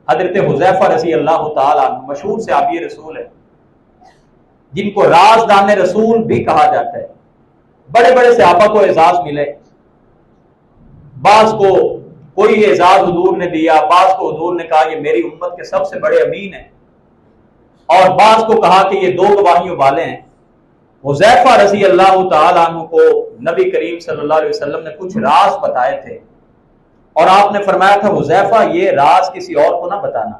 حضرت حذیفہ رضی اللہ تعالیٰ عنہ مشہور صحابی رسول ہے، جن کو رازدان رسول بھی کہا جاتا ہے۔ بڑے بڑے صحابہ کو اعزاز ملے، بعض کو کوئی اعزاز حضور نے دیا، بعض کو حضور نے کہا یہ میری امت کے سب سے بڑے امین ہیں، اور بعض کو کہا کہ یہ 2 گواہیوں والے ہیں۔ حذیفہ رضی اللہ تعالیٰ عنہ کو نبی کریم صلی اللہ علیہ وسلم نے کچھ راز بتائے تھے، اور آپ نے فرمایا تھا حذیفہ یہ راز کسی اور کو نہ بتانا،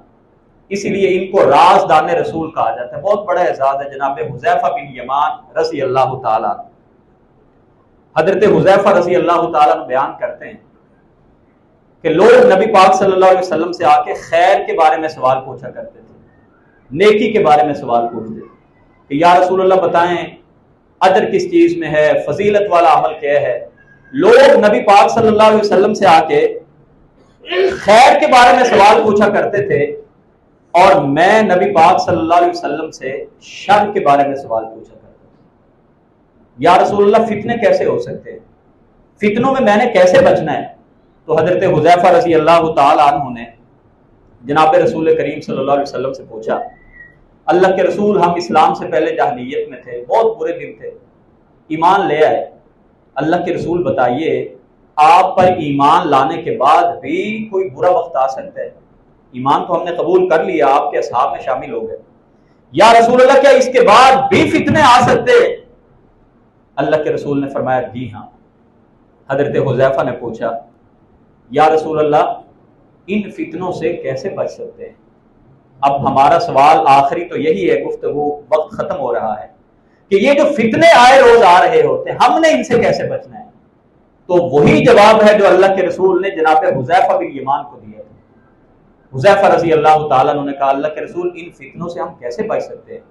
اسی لیے ان کو رازدان رسول کہا جاتا ہے۔ بہت بڑا اعزاز ہے جناب حذیفہ بن یمان رضی اللہ تعالیٰ عنہ۔ حضرت حذیفہ رضی اللہ تعالیٰ عنہ بیان کرتے ہیں کہ لوگ نبی پاک صلی اللہ علیہ وسلم سے آ کے خیر کے بارے میں سوال پوچھا کرتے تھے، نیکی کے بارے میں سوال پوچھتے کہ یا رسول اللہ بتائیں اجر کس چیز میں ہے، فضیلت والا عمل کیا ہے۔ لوگ نبی پاک صلی اللہ علیہ وسلم سے آ کے خیر کے بارے میں سوال پوچھا کرتے تھے، اور میں نبی پاک صلی اللہ علیہ وسلم سے شر کے بارے میں سوال پوچھا کرتا تھا، یا رسول اللہ فتنے کیسے ہو سکتے ہیں، فتنوں میں نے کیسے بچنا ہے۔ تو حضرت حذیفہ رضی اللہ تعالی عنہ نے جناب رسول کریم صلی اللہ علیہ وسلم سے پوچھا، اللہ کے رسول ہم اسلام سے پہلے جاہلیت میں تھے، بہت برے دن تھے، ایمان لے آئے، اللہ کے رسول بتائیے آپ پر ایمان لانے کے بعد بھی کوئی برا وقت آ سکتا ہے؟ ایمان تو ہم نے قبول کر لیا، آپ کے اصحاب میں شامل ہو گئے، یا رسول اللہ کیا اس کے بعد بھی فتنے آ سکتے؟ اللہ کے رسول نے فرمایا جی ہاں۔ حضرت حذیفہ نے پوچھا یا رسول اللہ ان فتنوں سے کیسے بچ سکتے ہیں؟ اب ہمارا سوال آخری تو یہی ہے، گفتگو وقت ختم ہو رہا ہے، کہ یہ جو فتنے آئے روز آ رہے ہوتے ہیں ہم نے ان سے کیسے بچنا ہے؟ تو وہی جواب ہے جو اللہ کے رسول نے جناب حذیفہ بن یمان کو دیا تھا۔ حذیفہ رضی اللہ تعالیٰ عنہ نے کہا اللہ کے رسول ان فتنوں سے ہم کیسے بچ سکتے ہیں؟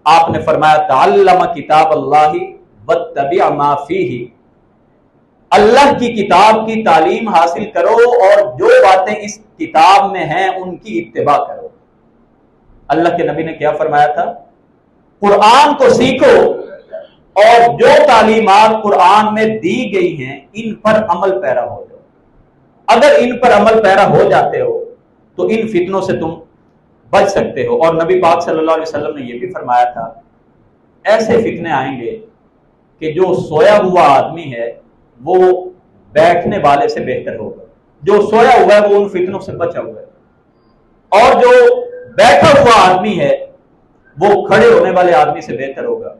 آپ نے فرمایا تعلم کتاب اللہ واتبع ما فیہ، اللہ کی کتاب کی تعلیم حاصل کرو اور جو باتیں اس کتاب میں ہیں ان کی اتباع کرو۔ اللہ کے نبی نے کیا فرمایا تھا؟ قرآن کو سیکھو اور جو تعلیمات قرآن میں دی گئی ہیں ان پر عمل پیرا ہو جاؤ۔ اگر ان پر عمل پیرا ہو جاتے ہو تو ان فتنوں سے تم بچ سکتے ہو۔ اور نبی پاک صلی اللہ علیہ وسلم نے یہ بھی فرمایا تھا ایسے فتنے آئیں گے کہ جو سویا ہوا آدمی ہے وہ بیٹھنے والے سے بہتر ہوگا، جو سویا ہوا ہے وہ ان فتنوں سے بچا ہوا ہے، اور جو بیٹھا ہوا آدمی ہے وہ کھڑے ہونے والے آدمی سے بہتر ہوگا۔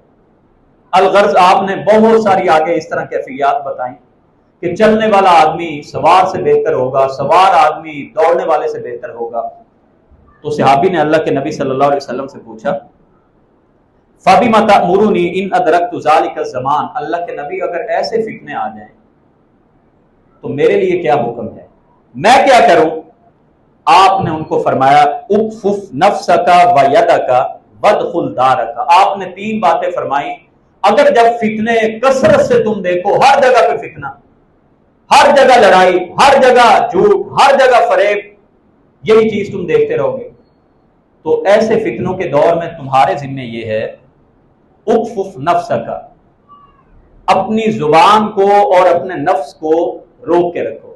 الغرض آپ نے بہت ساری آگے اس طرح کیفیات بتائیں کہ چلنے والا آدمی سوار سے بہتر ہوگا، سوار آدمی دوڑنے والے سے بہتر ہوگا۔ تو صحابی نے اللہ کے نبی صلی اللہ علیہ وسلم سے پوچھا فَبِمَ تَأْمُرُنِي إِنْ أَدْرَكْتُ ذَلِكَ الزَّمَانَ، اللہ کے نبی اگر ایسے فتنے آ جائیں تو میرے لیے کیا حکم ہے، میں کیا کروں؟ آپ نے ان کو فرمایا اکفف نفسک ویدک وادخل دارک۔ آپ نے 3 باتیں فرمائیں، اگر جب فتنے کثرت سے تم دیکھو، ہر جگہ پہ فتنہ، ہر جگہ لڑائی، ہر جگہ جھوٹ، ہر جگہ فریب، یہی چیز تم دیکھتے رہو گے، تو ایسے فتنوں کے دور میں تمہارے ذمہ یہ ہے اکفف نفسک، اپنی زبان کو اور اپنے نفس کو روک کے رکھو،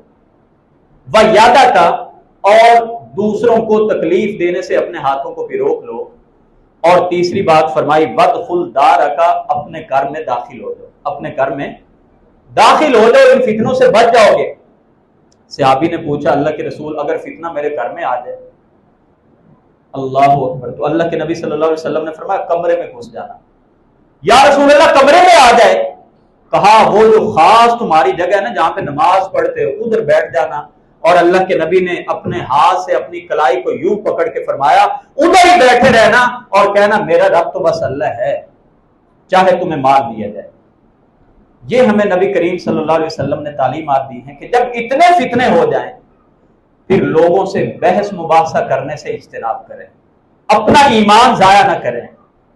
ویدک، اور دوسروں کو تکلیف دینے سے اپنے ہاتھوں کو بھی روک لو، اور تیسری بات فرمائی وادخل دارک، اپنے گھر میں داخل ہو جاؤ، اپنے گھر میں داخل ہو جاؤ، ان فتنوں سے بچ جاؤ گے۔ صحابی نے پوچھا اللہ کے رسول اگر فتنہ میرے گھر میں آ جائے؟ اللہ اکبر۔ تو اللہ کے نبی صلی اللہ علیہ وسلم نے فرمایا کمرے میں گھس جانا۔ یا رسول اللہ کمرے میں آ جائے؟ کہا وہ جو خاص تمہاری جگہ ہے نا جہاں پہ نماز پڑھتے ہو ادھر بیٹھ جانا۔ اور اللہ کے نبی نے اپنے ہاتھ سے اپنی کلائی کو یوں پکڑ کے فرمایا ادھر ہی بیٹھے رہنا اور کہنا میرا رب تو بس اللہ ہے، چاہے تمہیں مار دیا جائے۔ یہ ہمیں نبی کریم صلی اللہ علیہ وسلم نے تعلیمات دی ہیں کہ جب اتنے فتنے ہو جائیں پھر لوگوں سے بحث مباحثہ کرنے سے اجتناب کریں، اپنا ایمان ضائع نہ کریں۔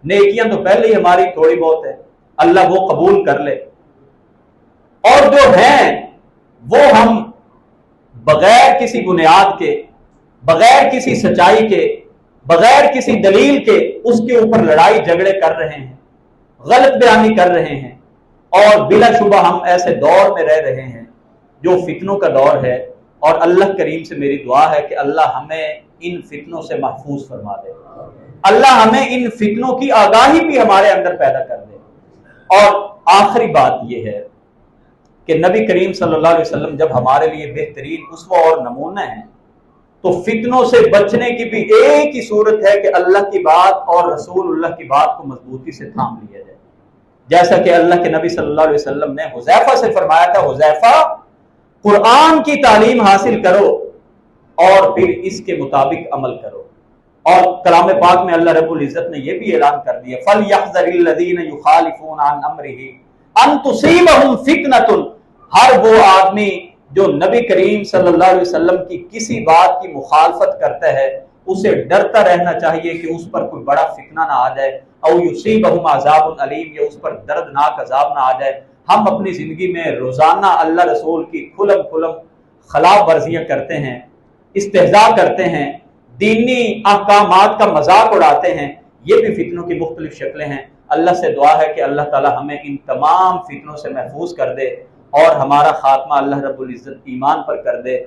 نیکیاں تو پہلے ہی ہماری تھوڑی بہت ہے، اللہ وہ قبول کر لے، اور جو ہیں وہ ہم بغیر کسی بنیاد کے، بغیر کسی سچائی کے، بغیر کسی دلیل کے اس کے اوپر لڑائی جھگڑے کر رہے ہیں، غلط بیانی کر رہے ہیں، اور بلا شبہ ہم ایسے دور میں رہ رہے ہیں جو فتنوں کا دور ہے، اور اللہ کریم سے میری دعا ہے کہ اللہ ہمیں ان فتنوں سے محفوظ فرما دے، اللہ ہمیں ان فتنوں کی آگاہی بھی ہمارے اندر پیدا کر دے۔ اور آخری بات یہ ہے کہ نبی کریم صلی اللہ علیہ وسلم جب ہمارے لیے بہترین اسوہ اور نمونہ ہیں، تو فتنوں سے بچنے کی بھی ایک ہی صورت ہے کہ اللہ کی بات اور رسول اللہ کی بات کو مضبوطی سے تھام لیا جائے، جیسا کہ اللہ کے نبی صلی اللہ علیہ وسلم نے حذیفہ سے فرمایا تھا، حذیفہ قرآن کی تعلیم حاصل کرو اور پھر اس کے مطابق عمل کرو۔ اور کلام پاک میں اللہ رب العزت نے یہ بھی اعلان کر دیا، فَلْيَحْذَرِ الَّذِينَ يُخَالِفُونَ عَنْ أَمْرِهِ أَن تُصِيبَهُمْ فِتْنَةٌ، ہر وہ آدمی جو نبی کریم صلی اللہ علیہ وسلم کی کسی بات کی مخالفت کرتا ہے، اسے ڈرتا رہنا چاہیے کہ اس پر کوئی بڑا فتنہ نہ آ جائے، او یصیبہم عذاب علیم، یا اس پر دردناک عذاب نہ آ جائے۔ ہم اپنی زندگی میں روزانہ اللہ رسول کی کھلم خلاف ورزیاں کرتے ہیں، استہزاء کرتے ہیں، دینی احکامات کا مذاق اڑاتے ہیں، یہ بھی فتنوں کی مختلف شکلیں ہیں۔ اللہ سے دعا ہے کہ اللہ تعالی ہمیں ان تمام فتنوں سے محفوظ کر دے اور ہمارا خاتمہ اللہ رب العزت ایمان پر کر دے۔